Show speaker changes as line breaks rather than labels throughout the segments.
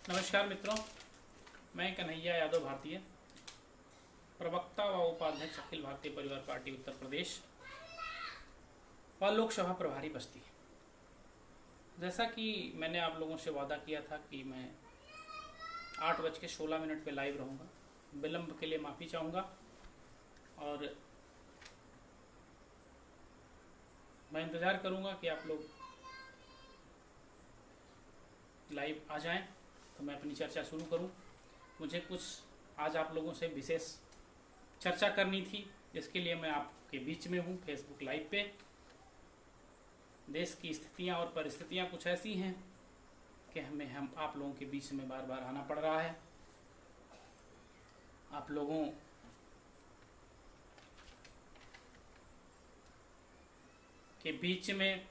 नमस्कार मित्रों, मैं कन्हैया यादव भारतीय प्रवक्ता व उपाध्यक्ष अखिल भारतीय परिवार पार्टी उत्तर प्रदेश व लोकसभा प्रभारी बस्ती। जैसा कि मैंने आप लोगों से वादा किया था कि मैं 8:16 पे लाइव रहूँगा। विलंब के लिए माफ़ी चाहूँगा और मैं इंतज़ार करूँगा कि आप लोग लाइव आ जाएं तो मैं अपनी चर्चा शुरू करूं। मुझे कुछ आज आप लोगों से विशेष चर्चा करनी थी, इसके लिए मैं आपके बीच में हूं फेसबुक लाइव पे। देश की स्थितियां और परिस्थितियां कुछ ऐसी हैं कि हम आप लोगों के बीच में बार बार आना पड़ रहा है। आप लोगों के बीच में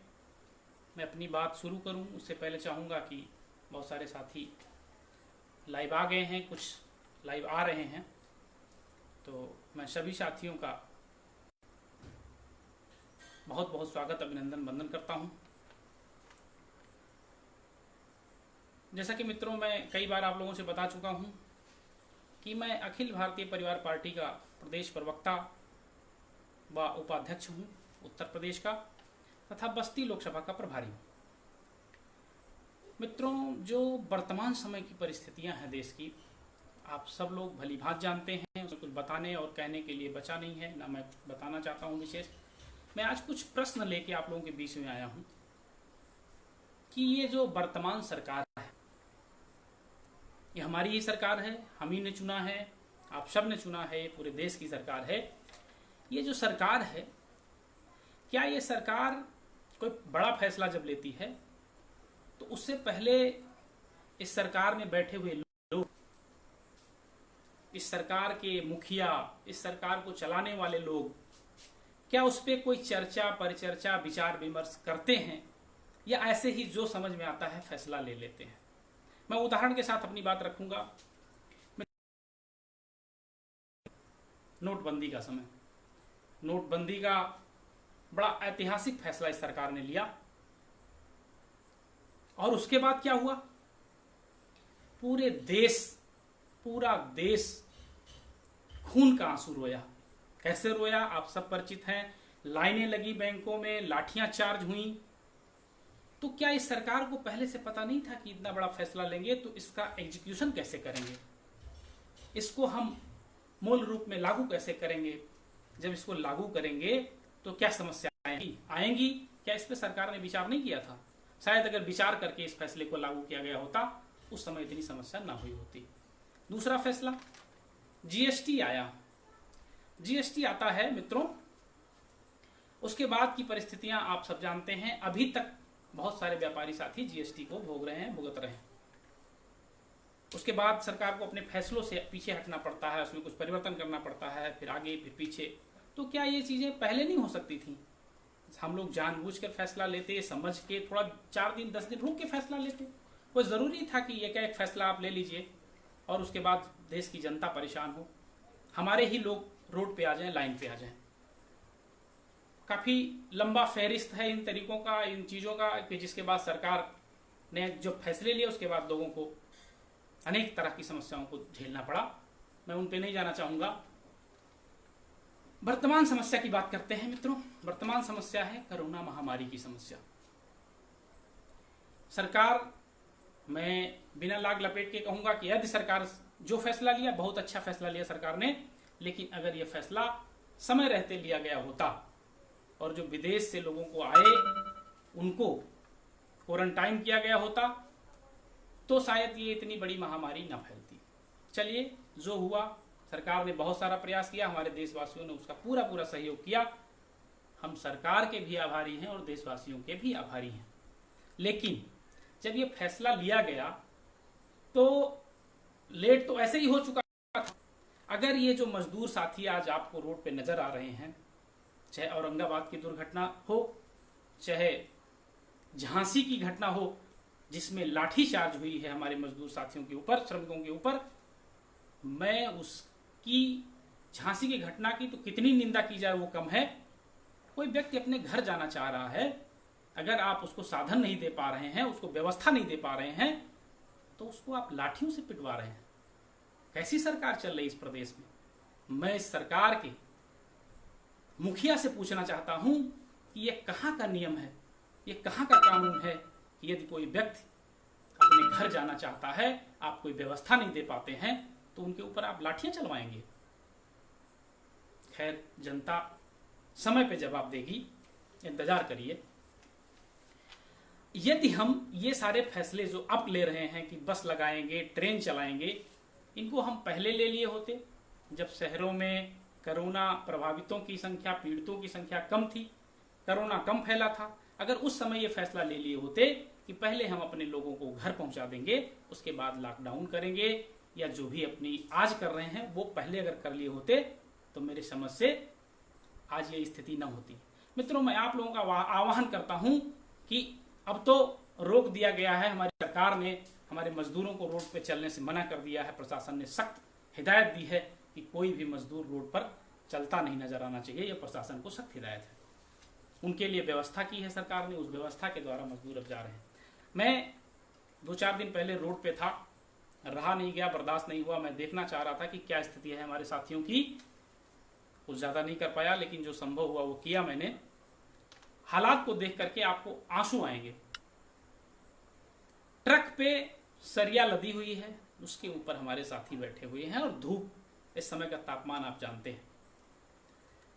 मैं अपनी बात शुरू करूं उससे पहले चाहूँगा कि बहुत सारे साथी लाइव आ गए हैं, कुछ लाइव आ रहे हैं, तो मैं सभी साथियों का बहुत बहुत स्वागत अभिनंदन वंदन करता हूं। जैसा कि मित्रों मैं कई बार आप लोगों से बता चुका हूं कि मैं अखिल भारतीय परिवार पार्टी का प्रदेश प्रवक्ता व उपाध्यक्ष हूं उत्तर प्रदेश का, तथा बस्ती लोकसभा का प्रभारी हूं। मित्रों, जो वर्तमान समय की परिस्थितियां हैं देश की, आप सब लोग भली भांति जानते हैं। उसमें कुछ बताने और कहने के लिए बचा नहीं है, ना मैं बताना चाहता हूं विशेष। मैं आज कुछ प्रश्न लेके आप लोगों के बीच में आया हूं कि ये जो वर्तमान सरकार है, ये हमारी ही सरकार है, हम ही ने चुना है, आप सब ने चुना है, ये पूरे देश की सरकार है। ये जो सरकार है, क्या ये सरकार कोई बड़ा फैसला जब लेती है तो उससे पहले इस सरकार में बैठे हुए लोग, इस सरकार के मुखिया, इस सरकार को चलाने वाले लोग, क्या उस पर कोई चर्चा परिचर्चा विचार विमर्श करते हैं या ऐसे ही जो समझ में आता है फैसला ले लेते हैं? मैं उदाहरण के साथ अपनी बात रखूंगा। नोटबंदी का समय, नोटबंदी का बड़ा ऐतिहासिक फैसला इस सरकार ने लिया और उसके बाद क्या हुआ? पूरा देश खून का आंसू रोया। कैसे रोया आप सब परिचित हैं। लाइनें लगी बैंकों में, लाठियां चार्ज हुई। तो क्या इस सरकार को पहले से पता नहीं था कि इतना बड़ा फैसला लेंगे तो इसका एग्जीक्यूशन कैसे करेंगे, इसको हम मूल रूप में लागू कैसे करेंगे? जब इसको लागू करेंगे तो क्या समस्याएं आएंगी? क्या इस पर सरकार ने विचार नहीं किया था? शायद अगर विचार करके इस फैसले को लागू किया गया होता उस समय इतनी समस्या ना हुई होती। दूसरा फैसला, जीएसटी आया। जीएसटी आता है मित्रों, उसके बाद की परिस्थितियां आप सब जानते हैं। अभी तक बहुत सारे व्यापारी साथी जीएसटी को भोग रहे हैं, भुगत रहे हैं। उसके बाद सरकार को अपने फैसलों से पीछे हटना पड़ता है, उसमें कुछ परिवर्तन करना पड़ता है, फिर आगे फिर पीछे। तो क्या ये चीजें पहले नहीं हो सकती थी? हम लोग जानबूझकर फैसला लेते, समझ के, थोड़ा 4 दिन 10 दिन रुक के फैसला लेते। कोई जरूरी था कि ये क्या एक फैसला आप ले लीजिए और उसके बाद देश की जनता परेशान हो, हमारे ही लोग रोड पे आ जाएं, लाइन पे आ जाएं? काफी लंबा फहरिस्त है इन तरीकों का, इन चीजों का, कि जिसके बाद सरकार ने जो फैसले लिए उसके बाद लोगों को अनेक तरह की समस्याओं को झेलना पड़ा। मैं उन पे नहीं जाना चाहूंगा। वर्तमान समस्या की बात करते हैं मित्रों। वर्तमान समस्या है कोरोना महामारी की समस्या। सरकार, मैं बिना लाग लपेट के कहूंगा कि यदि सरकार जो फैसला लिया, बहुत अच्छा फैसला लिया सरकार ने, लेकिन अगर यह फैसला समय रहते लिया गया होता और जो विदेश से लोगों को आए उनको क्वारंटाइन किया गया होता तो शायद ये इतनी बड़ी महामारी न फैलती। चलिए, जो हुआ, सरकार ने बहुत सारा प्रयास किया, हमारे देशवासियों ने उसका पूरा सहयोग किया। हम सरकार के भी आभारी हैं और देशवासियों के भी आभारी हैं। लेकिन जब ये फैसला लिया गया तो लेट तो ऐसे ही हो चुका था। अगर ये जो मजदूर साथी आज आपको रोड पे नजर आ रहे हैं, चाहे औरंगाबाद की दुर्घटना हो, चाहे झांसी की घटना हो जिसमें लाठी चार्ज हुई है हमारे मजदूर साथियों के ऊपर, श्रमिकों के ऊपर, मैं उसकी, झांसी की घटना की तो कितनी निंदा की जाए वो कम है। कोई व्यक्ति अपने घर जाना चाह रहा है, अगर आप उसको साधन नहीं दे पा रहे हैं, उसको व्यवस्था नहीं दे पा रहे हैं, तो उसको आप लाठियों से पिटवा रहे हैं। कैसी सरकार चल रही इस प्रदेश में? मैं इस सरकार के मुखिया से पूछना चाहता हूं कि ये कहां का नियम है, ये कहां का कानून है कि यदि कोई व्यक्ति अपने घर जाना चाहता है, आप कोई व्यवस्था नहीं दे पाते हैं, तो उनके ऊपर आप लाठियां चलवाएंगे? खैर, जनता समय पे जवाब देगी, इंतजार करिए। यदि हम ये सारे फैसले जो अब ले रहे हैं कि बस लगाएंगे, ट्रेन चलाएंगे, इनको हम पहले ले लिए होते जब शहरों में कोरोना प्रभावितों की संख्या, पीड़ितों की संख्या कम थी, कोरोना कम फैला था, अगर उस समय ये फैसला ले लिए होते कि पहले हम अपने लोगों को घर पहुंचा देंगे, उसके बाद लॉकडाउन करेंगे, या जो भी अपनी आज कर रहे हैं वो पहले अगर कर लिए होते, तो मेरे समझ से आज ये स्थिति न होती। मित्रों, मैं आप लोगों का आह्वान करता हूं कि अब तो रोक दिया गया है, हमारी सरकार ने हमारे मजदूरों को रोड पे चलने से मना कर दिया है, प्रशासन ने सख्त हिदायत दी है कि कोई भी मजदूर रोड पर चलता नहीं नजर आना चाहिए। यह प्रशासन को सख्त हिदायत है, उनके लिए व्यवस्था की है सरकार ने, उस व्यवस्था के द्वारा मजदूर अब जा रहे हैं। मैं 2-4 दिन पहले रोड पे था, रहा नहीं गया, बर्दाश्त नहीं हुआ, मैं देखना चाह रहा था कि क्या स्थिति है हमारे साथियों की। कुछ ज्यादा नहीं कर पाया, लेकिन जो संभव हुआ वो किया मैंने। हालात को देख करके आपको आंसू आएंगे। ट्रक पे सरिया लदी हुई है, उसके ऊपर हमारे साथी बैठे हुए हैं, और धूप, इस समय का तापमान आप जानते हैं।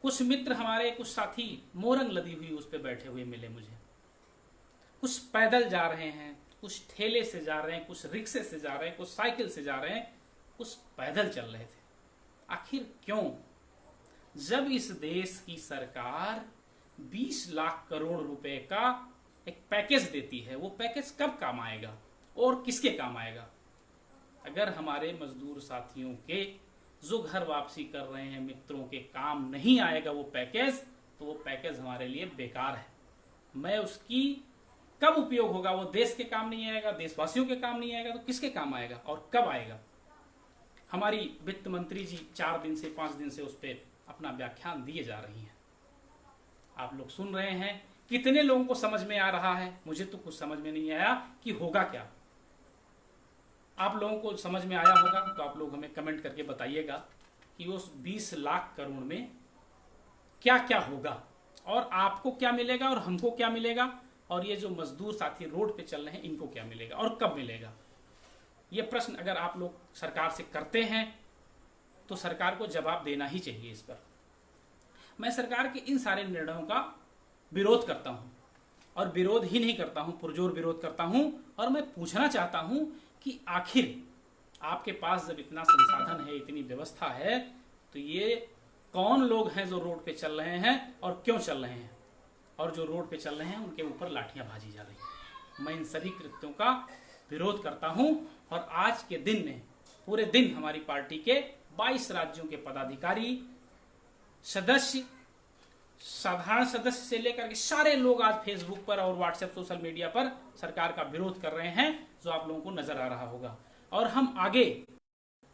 कुछ मित्र हमारे, कुछ साथी मोरंग लदी हुई उस पे बैठे हुए मिले मुझे। कुछ पैदल जा रहे हैं, कुछ ठेले से जा रहे हैं, कुछ रिक्शे से जा रहे हैं, कुछ साइकिल से जा रहे हैं, कुछ पैदल चल रहे थे। आखिर क्यों? जब इस देश की सरकार 20 लाख करोड़ रुपए का एक पैकेज देती है, वो पैकेज कब काम आएगा और किसके काम आएगा? अगर हमारे मजदूर साथियों के जो घर वापसी कर रहे हैं मित्रों के काम नहीं आएगा वो पैकेज, तो वो पैकेज हमारे लिए बेकार है। मैं उसकी कब उपयोग होगा? वो देश के काम नहीं आएगा, देशवासियों के काम नहीं आएगा, तो किसके काम आएगा और कब आएगा? हमारी वित्त मंत्री जी 4 दिन से 5 दिन से उस पर अपना व्याख्यान दिए जा रही हैं। आप लोग सुन रहे हैं, कितने लोगों को समझ में आ रहा है? मुझे तो कुछ समझ में नहीं आया कि होगा क्या। आप लोगों को समझ में आया होगा तो आप लोग हमें कमेंट करके बताइएगा कि उस 20 लाख करोड़ में क्या क्या होगा, और आपको क्या मिलेगा और हमको क्या मिलेगा, और ये जो मजदूर साथी रोड पे चल रहे हैं इनको क्या मिलेगा और कब मिलेगा। ये प्रश्न अगर आप लोग सरकार से करते हैं तो सरकार को जवाब देना ही चाहिए इस पर। मैं सरकार के इन सारे निर्णयों का विरोध करता हूं, और विरोध ही नहीं करता हूं, पुरजोर विरोध करता हूं। और मैं पूछना चाहता हूं कि आखिर आपके पास जब इतना संसाधन है, इतनी व्यवस्था है, तो ये कौन लोग हैं जो रोड पे चल रहे हैं और क्यों चल रहे हैं, और जो रोड पे चल रहे हैं उनके ऊपर लाठियां भाजी जा रही हैं। मैं इन सभी कृत्यों का विरोध करता हूं। और आज के दिन में पूरे दिन हमारी पार्टी के 22 राज्यों के पदाधिकारी, सदस्य, साधारण सदस्य से लेकर के सारे लोग आज फेसबुक पर और व्हाट्सएप सोशल मीडिया पर सरकार का विरोध कर रहे हैं, जो आप लोगों को नजर आ रहा होगा। और हम आगे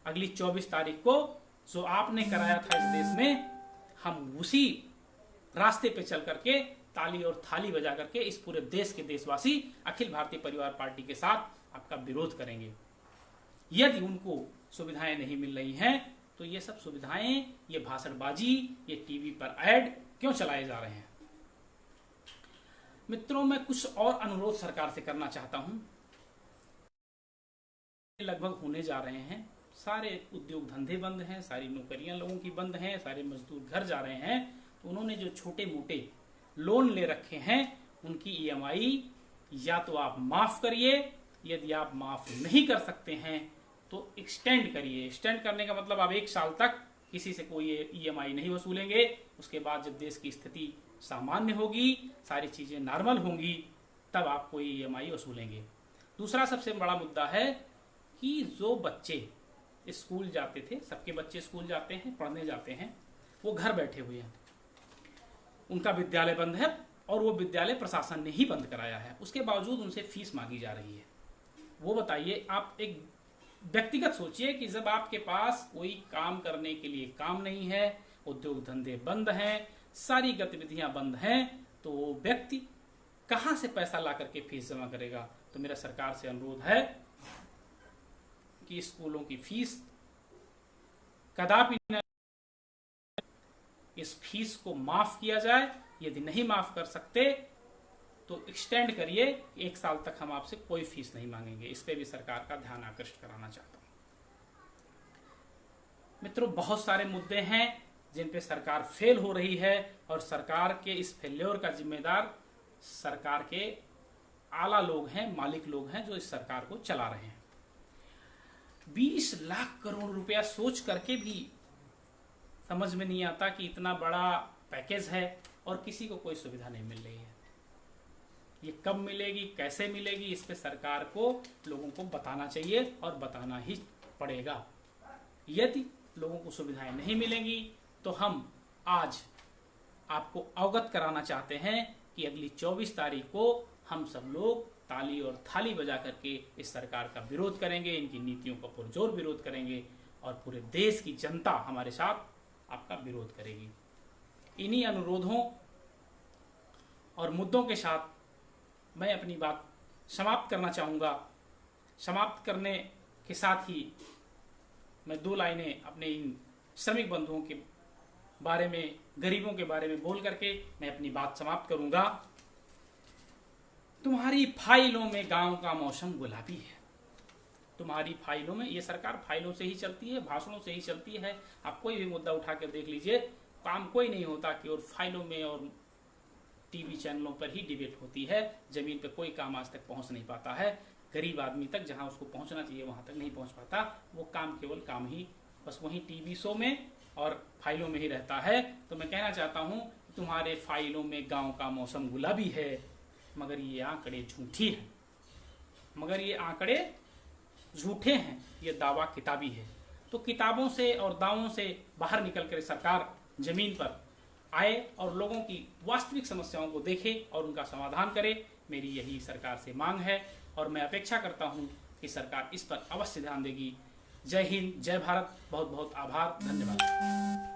अगली 24 तारीख को जो आपने कराया था इस देश में, हम उसी रास्ते पे चल करके ताली और थाली बजा करके इस पूरे देश के देशवासी अखिल भारतीय परिवार पार्टी के साथ आपका विरोध करेंगे। यदि उनको सुविधाएं नहीं मिल रही हैं तो ये सब सुविधाएं, ये भाषणबाजी, ये टीवी पर ऐड क्यों चलाए जा रहे हैं? मित्रों, मैं कुछ और अनुरोध सरकार से करना चाहता हूं। लगभग होने जा रहे हैं, सारे उद्योग धंधे बंद हैं, सारी नौकरियां लोगों की बंद हैं, सारे मजदूर घर जा रहे हैं, तो उन्होंने जो छोटे मोटे लोन ले रखे हैं उनकी ईएमआई या तो आप माफ करिए, यदि आप माफ नहीं कर सकते हैं तो एक्सटेंड करिए। एक्सटेंड करने का मतलब आप 1 साल तक किसी से कोई ईएमआई नहीं वसूलेंगे। उसके बाद जब देश की स्थिति सामान्य होगी, सारी चीजें नॉर्मल होंगी, तब आप कोई ईएमआई वसूलेंगे। दूसरा सबसे बड़ा मुद्दा है कि जो बच्चे स्कूल जाते थे, सबके बच्चे स्कूल जाते हैं, पढ़ने जाते हैं, वो घर बैठे हुए हैं, उनका विद्यालय बंद है, और वो विद्यालय प्रशासन ने ही बंद कराया है, उसके बावजूद उनसे फीस मांगी जा रही है। वो बताइए, आप एक व्यक्तिगत सोचिए कि जब आपके पास कोई काम करने के लिए काम नहीं है, उद्योग धंधे बंद हैं, सारी गतिविधियां बंद हैं, तो वो व्यक्ति कहां से पैसा ला करके फीस जमा करेगा? तो मेरा सरकार से अनुरोध है कि स्कूलों की फीस कदापि न, इस फीस को माफ किया जाए। यदि नहीं माफ कर सकते तो एक्सटेंड करिए, 1 साल तक हम आपसे कोई फीस नहीं मांगेंगे। इस पे भी सरकार का ध्यान आकृष्ट कराना चाहता हूं। मित्रों, बहुत सारे मुद्दे हैं जिन पे सरकार फेल हो रही है और सरकार के इस फेल्योर का जिम्मेदार सरकार के आला लोग हैं, मालिक लोग हैं जो इस सरकार को चला रहे हैं। 20 लाख करोड़ रुपया सोच करके भी समझ में नहीं आता कि इतना बड़ा पैकेज है और किसी को कोई सुविधा नहीं मिल रही है। ये कब मिलेगी, कैसे मिलेगी, इस पे सरकार को लोगों को बताना चाहिए और बताना ही पड़ेगा। यदि लोगों को सुविधाएं नहीं मिलेंगी तो हम आज आपको अवगत कराना चाहते हैं कि अगली 24 तारीख को हम सब लोग ताली और थाली बजा करके इस सरकार का विरोध करेंगे, इनकी नीतियों का पुरजोर विरोध करेंगे और पूरे देश की जनता हमारे साथ आपका विरोध करेगी। इन्हीं अनुरोधों और मुद्दों के साथ मैं अपनी बात समाप्त करना चाहूँगा। समाप्त करने के साथ ही मैं 2 लाइनें अपने इन श्रमिक बंधुओं के बारे में, गरीबों के बारे में बोल करके मैं अपनी बात समाप्त करूँगा। तुम्हारी फाइलों में गांव का मौसम गुलाबी है। तुम्हारी फाइलों में, ये सरकार फाइलों से ही चलती है, भाषणों से ही चलती है। आप कोई भी मुद्दा उठा कर देख लीजिए, काम कोई नहीं होता कि और फाइलों में और टीवी चैनलों पर ही डिबेट होती है। जमीन पर कोई काम आज तक पहुंच नहीं पाता है। गरीब आदमी तक जहां उसको पहुंचना चाहिए वहां तक नहीं पहुंच पाता। वो काम केवल काम ही बस वही टीवी शो में और फाइलों में ही रहता है। तो मैं कहना चाहता हूं कि तुम्हारे फाइलों में गांव का मौसम गुलाबी है, मगर ये आंकड़े झूठी हैं, मगर ये आंकड़े झूठे हैं, ये दावा किताबी है। तो किताबों से और दावों से बाहर निकल कर सरकार जमीन पर आए और लोगों की वास्तविक समस्याओं को देखे और उनका समाधान करे। मेरी यही सरकार से मांग है और मैं अपेक्षा करता हूं कि सरकार इस पर अवश्य ध्यान देगी। जय हिंद, जय भारत, बहुत बहुत आभार, धन्यवाद।